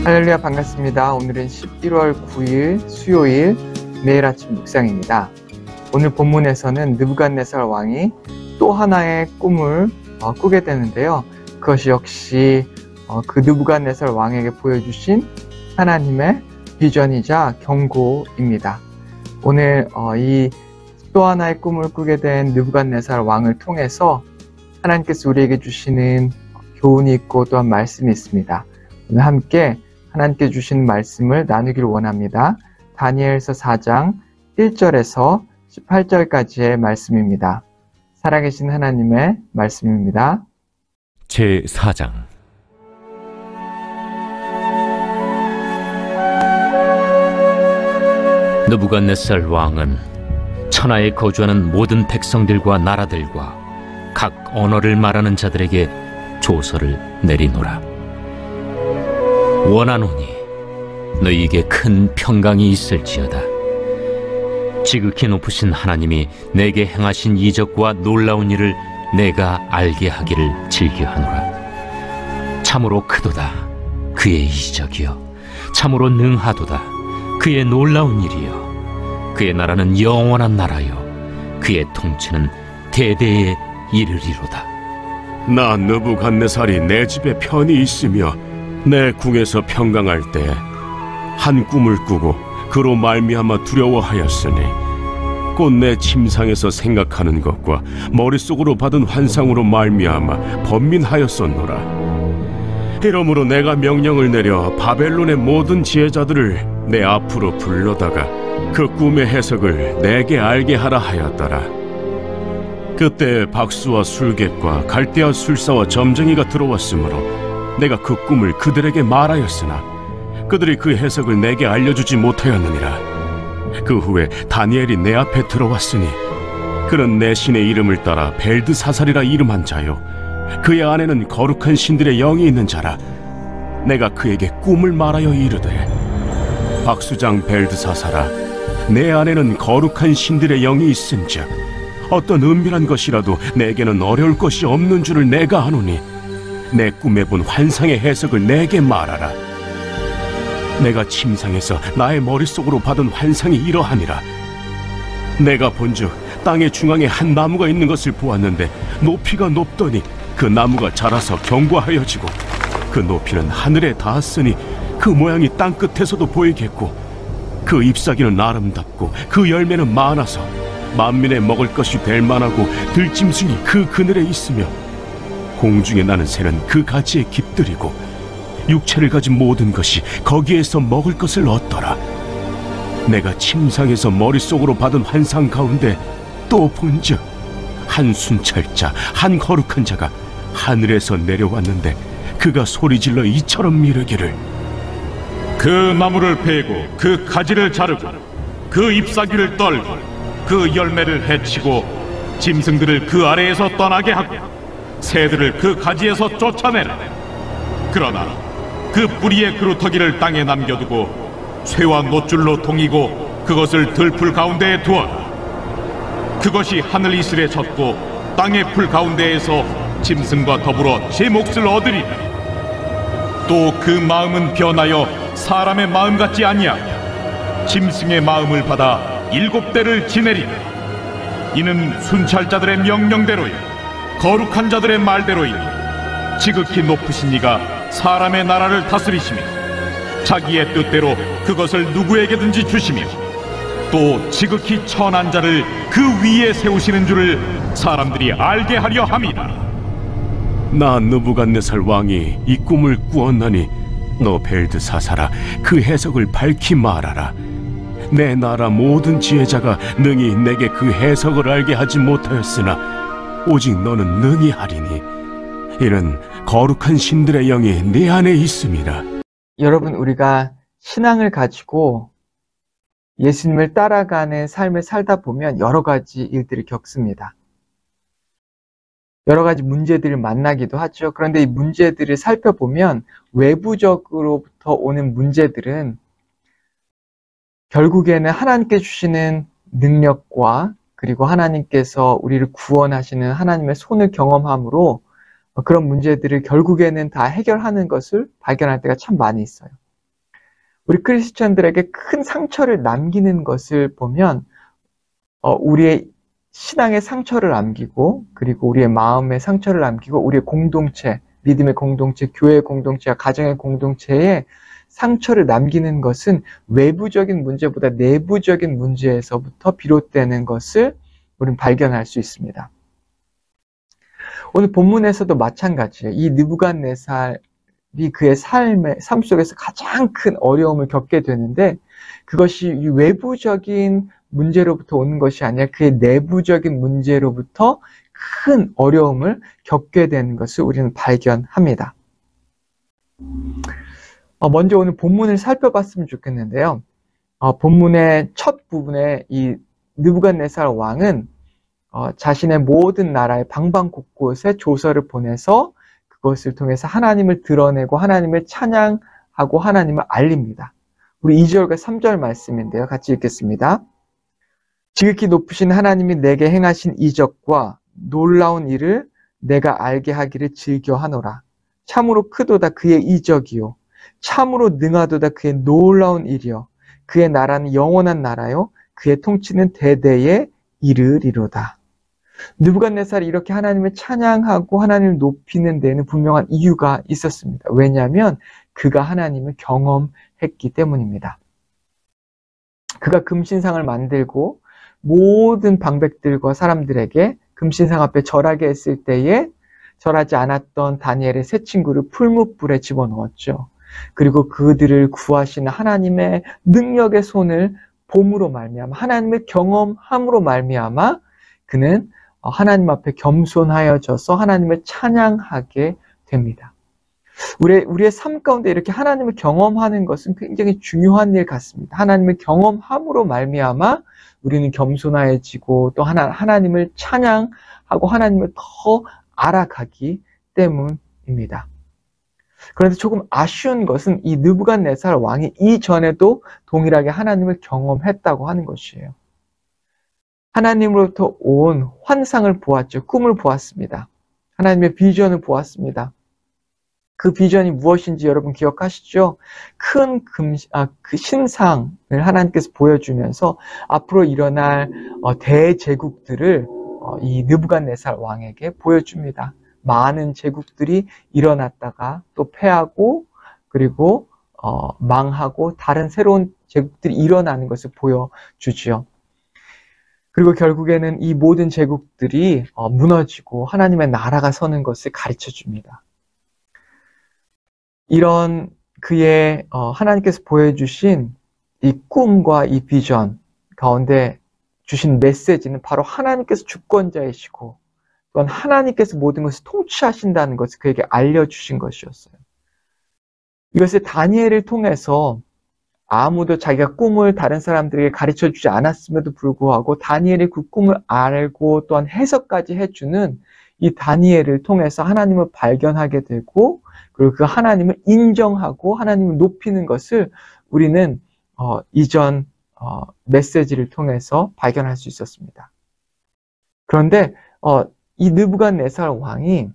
할렐루야, 반갑습니다. 오늘은 11월 9일 수요일 매일 아침 묵상입니다. 오늘 본문에서는 느부갓네살 왕이 또 하나의 꿈을 꾸게 되는데요. 그것이 역시 그 느부갓네살 왕에게 보여주신 하나님의 비전이자 경고입니다. 오늘 이 또 하나의 꿈을 꾸게 된 느부갓네살 왕을 통해서 하나님께서 우리에게 주시는 교훈이 있고 또한 말씀이 있습니다. 오늘 함께 하나님께 주신 말씀을 나누기를 원합니다. 다니엘서 4장 1절에서 18절까지의 말씀입니다. 살아계신 하나님의 말씀입니다. 제4장. 느부갓네살 왕은 천하에 거주하는 모든 백성들과 나라들과 각 언어를 말하는 자들에게 조서를 내리노라. 원하노니 너희에게 큰 평강이 있을지어다. 지극히 높으신 하나님이 내게 행하신 이적과 놀라운 일을 내가 알게 하기를 즐겨하노라. 참으로 크도다 그의 이적이여, 참으로 능하도다 그의 놀라운 일이여. 그의 나라는 영원한 나라여, 그의 통치는 대대에 이르리로다. 나 느부갓네살이 내 집에 편히 있으며 내 궁에서 평강할 때 한 꿈을 꾸고 그로 말미암아 두려워하였으니 곧 내 침상에서 생각하는 것과 머릿속으로 받은 환상으로 말미암아 번민하였었노라. 이러므로 내가 명령을 내려 바벨론의 모든 지혜자들을 내 앞으로 불러다가 그 꿈의 해석을 내게 알게 하라 하였더라. 그때 박수와 술객과 갈대아 술사와 점쟁이가 들어왔으므로 내가 그 꿈을 그들에게 말하였으나 그들이 그 해석을 내게 알려주지 못하였느니라. 그 후에 다니엘이 내 앞에 들어왔으니 그는 내 신의 이름을 따라 벨드사살이라 이름한 자요, 그의 안에는 거룩한 신들의 영이 있는 자라. 내가 그에게 꿈을 말하여 이르되, 박수장 벨드사살아, 내 안에는 거룩한 신들의 영이 있은즉 어떤 은밀한 것이라도 내게는 어려울 것이 없는 줄을 내가 아노니 내 꿈에 본 환상의 해석을 내게 말하라. 내가 침상에서 나의 머릿속으로 받은 환상이 이러하니라. 내가 본즉 땅의 중앙에 한 나무가 있는 것을 보았는데 높이가 높더니 그 나무가 자라서 견고하여지고 그 높이는 하늘에 닿았으니 그 모양이 땅 끝에서도 보이겠고 그 잎사귀는 아름답고 그 열매는 많아서 만민의 먹을 것이 될 만하고 들짐승이 그 그늘에 있으며 공중에 나는 새는 그 가지에 깃들이고 육체를 가진 모든 것이 거기에서 먹을 것을 얻더라. 내가 침상에서 머릿속으로 받은 환상 가운데 또 본즉 한 순찰자, 한 거룩한 자가 하늘에서 내려왔는데 그가 소리질러 이처럼 이르기를, 그 나무를 베고 그 가지를 자르고 그 잎사귀를 떨고 그 열매를 해치고 짐승들을 그 아래에서 떠나게 하고 새들을 그 가지에서 쫓아내라. 그러나 그 뿌리의 그루터기를 땅에 남겨두고 쇠와 노줄로 동이고 그것을 들풀 가운데에 두어라. 그것이 하늘 이슬에 젖고 땅의 풀 가운데에서 짐승과 더불어 제 몫을 얻으리라. 또 그 마음은 변하여 사람의 마음 같지 아니하며 짐승의 마음을 받아 7대를 지내리라. 이는 순찰자들의 명령대로요 거룩한 자들의 말대로이니 지극히 높으신 이가 사람의 나라를 다스리시며 자기의 뜻대로 그것을 누구에게든지 주시며 또 지극히 천한 자를 그 위에 세우시는 줄을 사람들이 알게 하려 함이라. 나 느부갓네살 왕이 이 꿈을 꾸었나니 너 벨드사살아, 그 해석을 밝히 말하라. 내 나라 모든 지혜자가 능히 내게 그 해석을 알게 하지 못하였으나 오직 너는 능히 하리니 이는 거룩한 신들의 영이 네 안에 있음이라. 여러분, 우리가 신앙을 가지고 예수님을 따라가는 삶을 살다 보면 여러 가지 일들을 겪습니다. 여러 가지 문제들을 만나기도 하죠. 그런데 이 문제들을 살펴보면 외부적으로부터 오는 문제들은 결국에는 하나님께 주시는 능력과 그리고 하나님께서 우리를 구원하시는 하나님의 손을 경험함으로 그런 문제들을 결국에는 다 해결하는 것을 발견할 때가 참 많이 있어요. 우리 크리스천들에게 큰 상처를 남기는 것을 보면 우리의 신앙의 상처를 남기고, 그리고 우리의 마음의 상처를 남기고, 우리의 공동체, 믿음의 공동체, 교회의 공동체와 가정의 공동체에 상처를 남기는 것은 외부적인 문제보다 내부적인 문제에서부터 비롯되는 것을 우리는 발견할 수 있습니다. 오늘 본문에서도 마찬가지예요. 이 느부갓네살이 그의 삶 속에서 가장 큰 어려움을 겪게 되는데, 그것이 이 외부적인 문제로부터 오는 것이 아니라 그의 내부적인 문제로부터 큰 어려움을 겪게 되는 것을 우리는 발견합니다. 먼저 오늘 본문을 살펴봤으면 좋겠는데요. 본문의 첫 부분에 이 느부갓네살 왕은 자신의 모든 나라의 방방 곳곳에 조서를 보내서 그것을 통해서 하나님을 드러내고 하나님을 찬양하고 하나님을 알립니다. 우리 2절과 3절 말씀인데요. 같이 읽겠습니다. 지극히 높으신 하나님이 내게 행하신 이적과 놀라운 일을 내가 알게 하기를 즐겨하노라. 참으로 크도다 그의 이적이요, 참으로 능하도다 그의 놀라운 일이요, 그의 나라는 영원한 나라요, 그의 통치는 대대에 이르리로다. 느부갓네살이 이렇게 하나님을 찬양하고 하나님을 높이는 데에는 분명한 이유가 있었습니다. 왜냐하면 그가 하나님을 경험했기 때문입니다. 그가 금신상을 만들고 모든 방백들과 사람들에게 금신상 앞에 절하게 했을 때에 절하지 않았던 다니엘의 세 친구를 풀무불에 집어넣었죠. 그리고 그들을 구하시는 하나님의 능력의 손을 봄으로 말미암아, 하나님을 경험함으로 말미암아 그는 하나님 앞에 겸손하여져서 하나님을 찬양하게 됩니다. 우리의 삶 가운데 이렇게 하나님을 경험하는 것은 굉장히 중요한 일 같습니다. 하나님을 경험함으로 말미암아 우리는 겸손해지고 또 하나님을 찬양하고 하나님을 더 알아가기 때문입니다. 그런데 조금 아쉬운 것은 이 느부갓네살 왕이 이전에도 동일하게 하나님을 경험했다고 하는 것이에요. 하나님으로부터 온 환상을 보았죠. 꿈을 보았습니다. 하나님의 비전을 보았습니다. 그 비전이 무엇인지 여러분 기억하시죠? 그 신상을 하나님께서 보여주면서 앞으로 일어날 대제국들을 이 느부갓네살 왕에게 보여줍니다. 많은 제국들이 일어났다가 또 패하고 그리고 망하고 다른 새로운 제국들이 일어나는 것을 보여주지요. 그리고 결국에는 이 모든 제국들이 무너지고 하나님의 나라가 서는 것을 가르쳐 줍니다. 이런 그의 하나님께서 보여주신 이 꿈과 이 비전 가운데 주신 메시지는 바로 하나님께서 주권자이시고 또한 하나님께서 모든 것을 통치하신다는 것을 그에게 알려주신 것이었어요. 이것을 다니엘을 통해서 아무도 자기가 꿈을 다른 사람들에게 가르쳐주지 않았음에도 불구하고 다니엘이 그 꿈을 알고 또한 해석까지 해주는 이 다니엘을 통해서 하나님을 발견하게 되고 그리고 그 하나님을 인정하고 하나님을 높이는 것을 우리는 이전 메시지를 통해서 발견할 수 있었습니다. 그런데 이 느부갓네살 왕이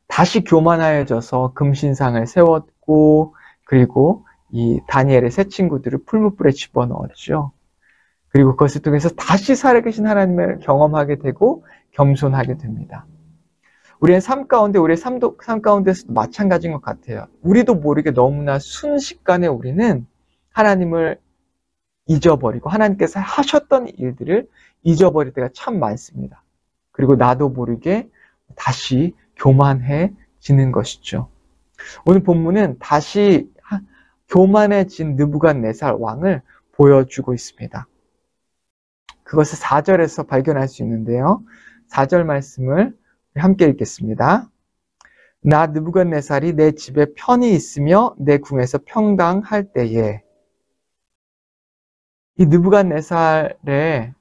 다시 교만하여져서 금신상을 세웠고 그리고 이 다니엘의 세 친구들을 풀무불에 집어넣었죠. 그리고 그것을 통해서 다시 살아계신 하나님을 경험하게 되고 겸손하게 됩니다. 우리의 삶 가운데, 우리의 삶 가운데서도 마찬가지인 것 같아요. 우리도 모르게 너무나 순식간에 우리는 하나님을 잊어버리고 하나님께서 하셨던 일들을 잊어버릴 때가 참 많습니다. 그리고 나도 모르게 다시 교만해지는 것이죠. 오늘 본문은 다시 교만해진 느부갓네살 왕을 보여주고 있습니다. 그것을 4절에서 발견할 수 있는데요. 4절 말씀을 함께 읽겠습니다. 나 느부갓네살이 내 집에 편히 있으며 내 궁에서 평당할 때에. 이 느부갓네살의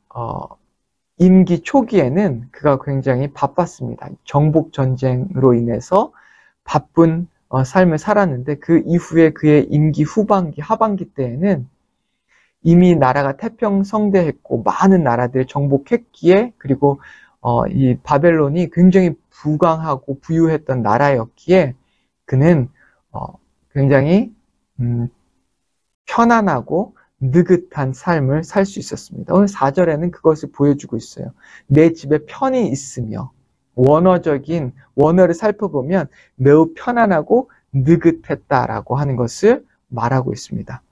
임기 초기에는 그가 굉장히 바빴습니다. 정복 전쟁으로 인해서 바쁜 삶을 살았는데 그 이후에 그의 임기 후반기, 하반기 때에는 이미 나라가 태평성대했고 많은 나라들을 정복했기에 그리고 이 바벨론이 굉장히 부강하고 부유했던 나라였기에 그는 굉장히 편안하고 느긋한 삶을 살 수 있었습니다. 오늘 4절에는 그것을 보여주고 있어요. 내 집에 편히 있으며, 원어를 살펴보면 매우 편안하고 느긋했다라고 하는 것을 말하고 있습니다.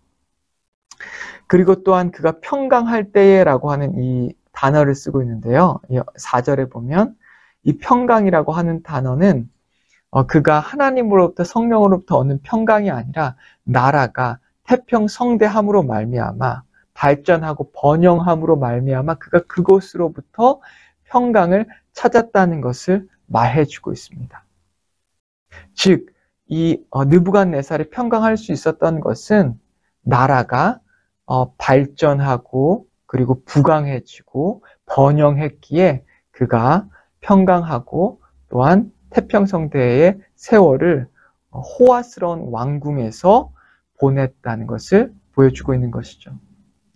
그리고 또한 그가 평강할 때에라고 하는 이 단어를 쓰고 있는데요. 4절에 보면 이 평강이라고 하는 단어는 그가 하나님으로부터 성령으로부터 얻는 평강이 아니라 나라가 태평성대함으로 말미암아 발전하고 번영함으로 말미암아 그가 그곳으로부터 평강을 찾았다는 것을 말해주고 있습니다. 즉, 이 느부갓네살이 평강할 수 있었던 것은 나라가 발전하고 그리고 부강해지고 번영했기에 그가 평강하고 또한 태평성대의 세월을 호화스러운 왕궁에서 보냈다는 것을 보여주고 있는 것이죠.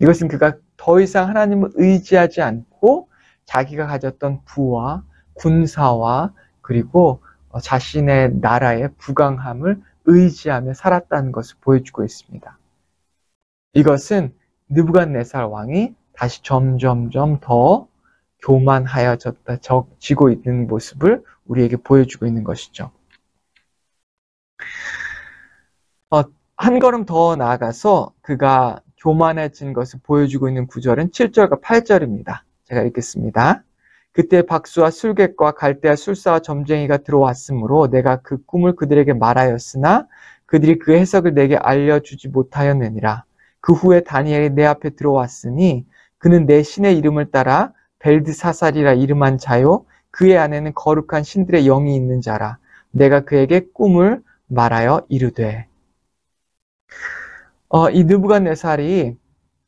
이것은 그가 더 이상 하나님을 의지하지 않고 자기가 가졌던 부와 군사와 그리고 자신의 나라의 부강함을 의지하며 살았다는 것을 보여주고 있습니다. 이것은 느부갓네살 왕이 다시 점점점 더 교만하여지고 있는 모습을 우리에게 보여주고 있는 것이죠. 한 걸음 더 나아가서 그가 교만해진 것을 보여주고 있는 구절은 7절과 8절입니다. 제가 읽겠습니다. 그때 박수와 술객과 갈대아 술사와 점쟁이가 들어왔으므로 내가 그 꿈을 그들에게 말하였으나 그들이 그 해석을 내게 알려주지 못하였느니라. 그 후에 다니엘이 내 앞에 들어왔으니 그는 내 신의 이름을 따라 벨드사살이라 이름한 자요 그의 안에는 거룩한 신들의 영이 있는 자라. 내가 그에게 꿈을 말하여 이르되. 이 느부갓네살이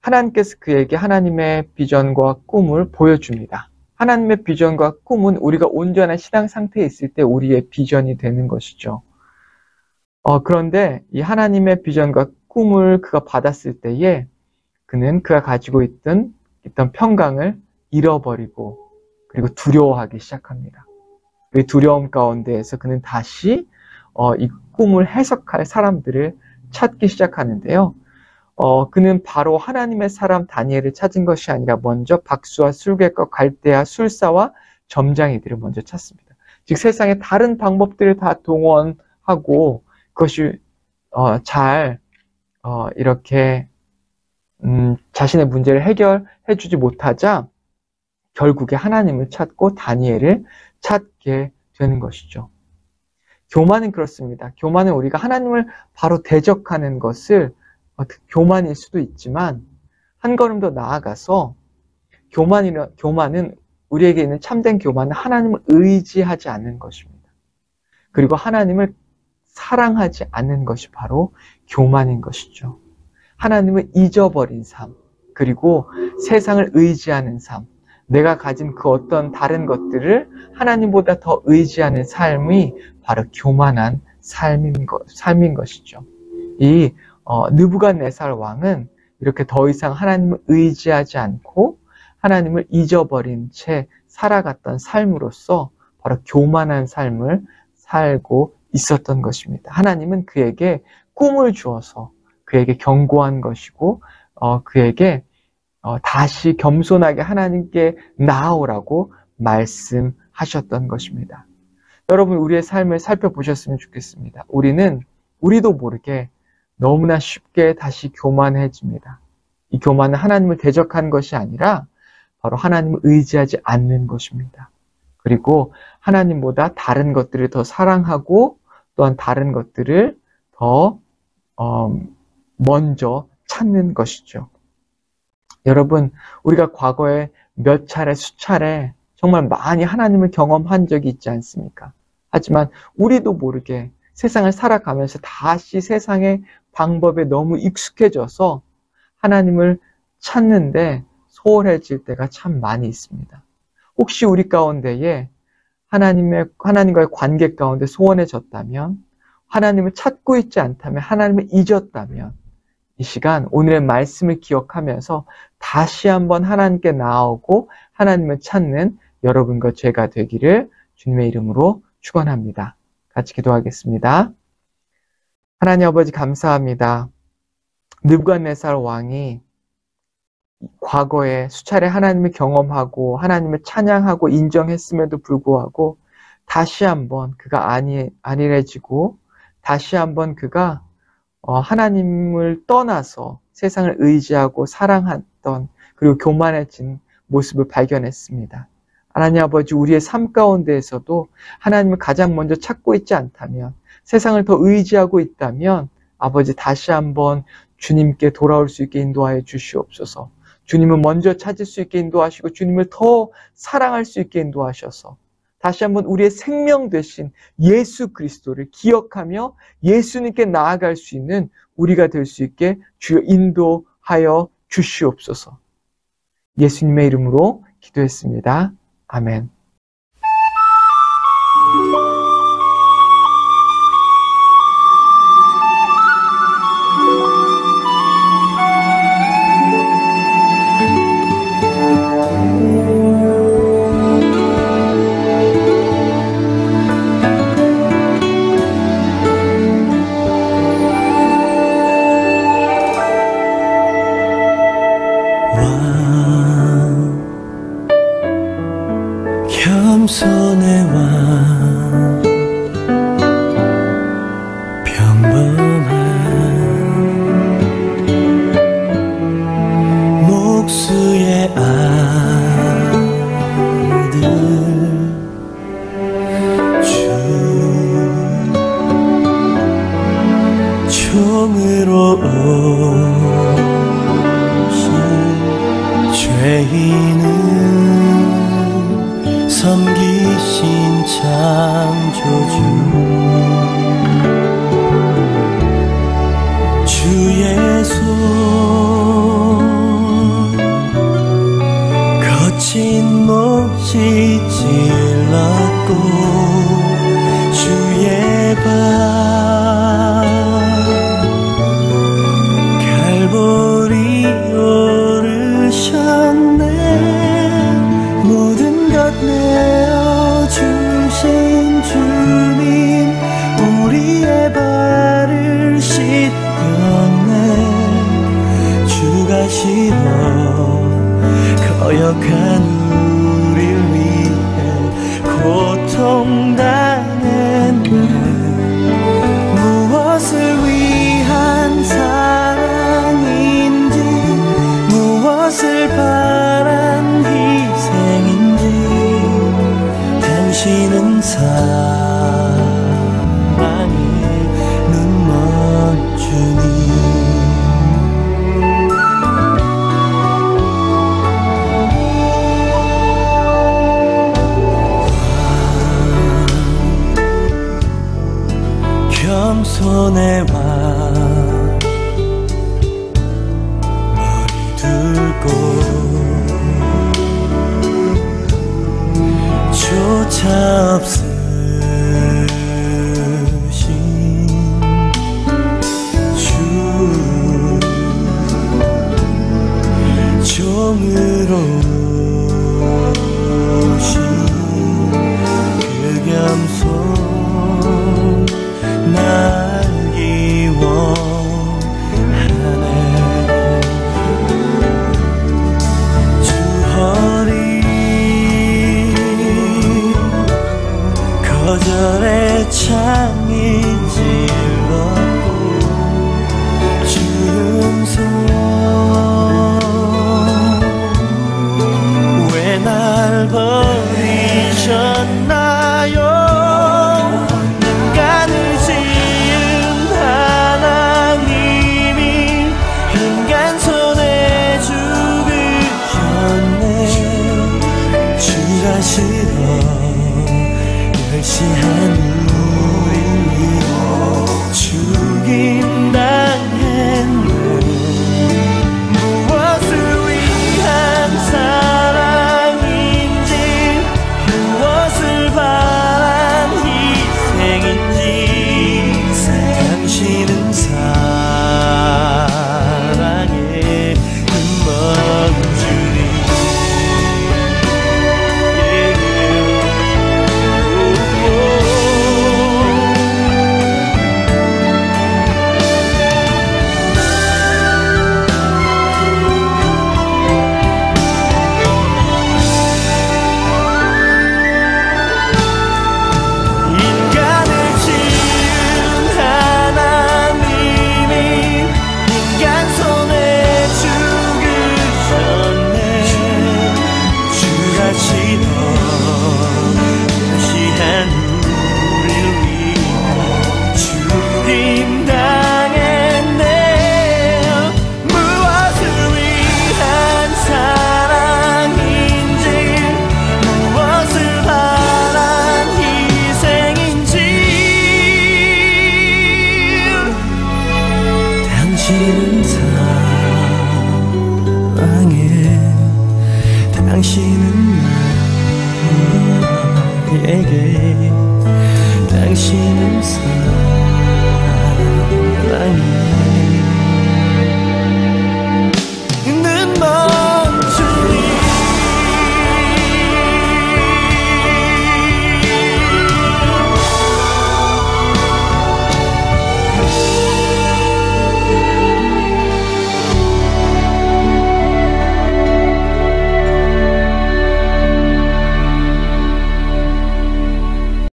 하나님께서 그에게 하나님의 비전과 꿈을 보여줍니다. 하나님의 비전과 꿈은 우리가 온전한 신앙 상태에 있을 때 우리의 비전이 되는 것이죠. 그런데 이 하나님의 비전과 꿈을 그가 받았을 때에 그는 그가 가지고 있던 평강을 잃어버리고 그리고 두려워하기 시작합니다. 그 두려움 가운데에서 그는 다시 이 꿈을 해석할 사람들을 찾기 시작하는데요. 그는 바로 하나님의 사람 다니엘을 찾은 것이 아니라 먼저 박수와 술객과 갈대아 술사와 점장이들을 먼저 찾습니다. 즉 세상의 다른 방법들을 다 동원하고 그것이 이렇게 자신의 문제를 해결해 주지 못하자 결국에 하나님을 찾고 다니엘을 찾게 되는 것이죠. 교만은 그렇습니다. 교만은 우리가 하나님을 바로 대적하는 것을 교만일 수도 있지만 한 걸음 더 나아가서 교만은 우리에게 있는 참된 교만은 하나님을 의지하지 않는 것입니다. 그리고 하나님을 사랑하지 않는 것이 바로 교만인 것이죠. 하나님을 잊어버린 삶, 그리고 세상을 의지하는 삶, 내가 가진 그 어떤 다른 것들을 하나님보다 더 의지하는 삶이 바로 교만한 삶인 것이죠. 이 느부갓네살 왕은 이렇게 더 이상 하나님을 의지하지 않고 하나님을 잊어버린 채 살아갔던 삶으로서 바로 교만한 삶을 살고 있었던 것입니다. 하나님은 그에게 꿈을 주어서 그에게 경고한 것이고 그에게 다시 겸손하게 하나님께 나아오라고 말씀하셨던 것입니다. 여러분, 우리의 삶을 살펴보셨으면 좋겠습니다. 우리도 모르게 너무나 쉽게 다시 교만해집니다. 이 교만은 하나님을 대적한 것이 아니라 바로 하나님을 의지하지 않는 것입니다. 그리고 하나님보다 다른 것들을 더 사랑하고 또한 다른 것들을 더 먼저 찾는 것이죠. 여러분, 우리가 과거에 몇 차례, 수차례 정말 많이 하나님을 경험한 적이 있지 않습니까? 하지만 우리도 모르게 세상을 살아가면서 다시 세상의 방법에 너무 익숙해져서 하나님을 찾는데 소홀해질 때가 참 많이 있습니다. 혹시 우리 가운데에 하나님과의 관계 가운데 소원해졌다면, 하나님을 찾고 있지 않다면, 하나님을 잊었다면 이 시간 오늘의 말씀을 기억하면서 다시 한번 하나님께 나아오고 하나님을 찾는 여러분과 제가 되기를 주님의 이름으로 축원합니다. 같이 기도하겠습니다. 하나님 아버지 감사합니다. 느부갓네살 왕이 과거에 수차례 하나님을 경험하고 하나님을 찬양하고 인정했음에도 불구하고 다시 한번 그가 안일해지고 다시 한번 그가 하나님을 떠나서 세상을 의지하고 사랑했던 그리고 교만해진 모습을 발견했습니다. 하나님 아버지, 우리의 삶 가운데에서도 하나님을 가장 먼저 찾고 있지 않다면, 세상을 더 의지하고 있다면 아버지 다시 한번 주님께 돌아올 수 있게 인도하여 주시옵소서. 주님을 먼저 찾을 수 있게 인도하시고 주님을 더 사랑할 수 있게 인도하셔서 다시 한번 우리의 생명 되신 예수 그리스도를 기억하며 예수님께 나아갈 수 있는 우리가 될 수 있게 주여 인도하여 주시옵소서. 예수님의 이름으로 기도했습니다. 아멘. 겸손의 왕 평범한 목수의 아들 주 종으로 오신 죄인은 섬기신 창조주 주의 손 거친 몫이 찔렀고 주의 발 갈보리 오르셨네. 모든 것 내어주신 주님 우리의 발을 씻겼네. 주가 싫어 거역한 우릴 위해 고통당했네. 무엇을 위한 사랑인지 무엇을 바란 희생인지 당신은 사랑의 눈먼 주님. 겸손의 왕 머리 들고 조차 없으신 주 종으로 오신 그 겸손 날 기원하네. 주 허리 거절의 창이 찔렀고 주 음성 왜 날 버리셨나요? 싫어 멸시한 우릴 위해 죽임당했네. 무엇을 위한 사랑인지 무엇을 바란 희생인지 당신은 사랑의 눈먼 주님. Oh 사랑해. 당신은 나에게 당신을 사랑해.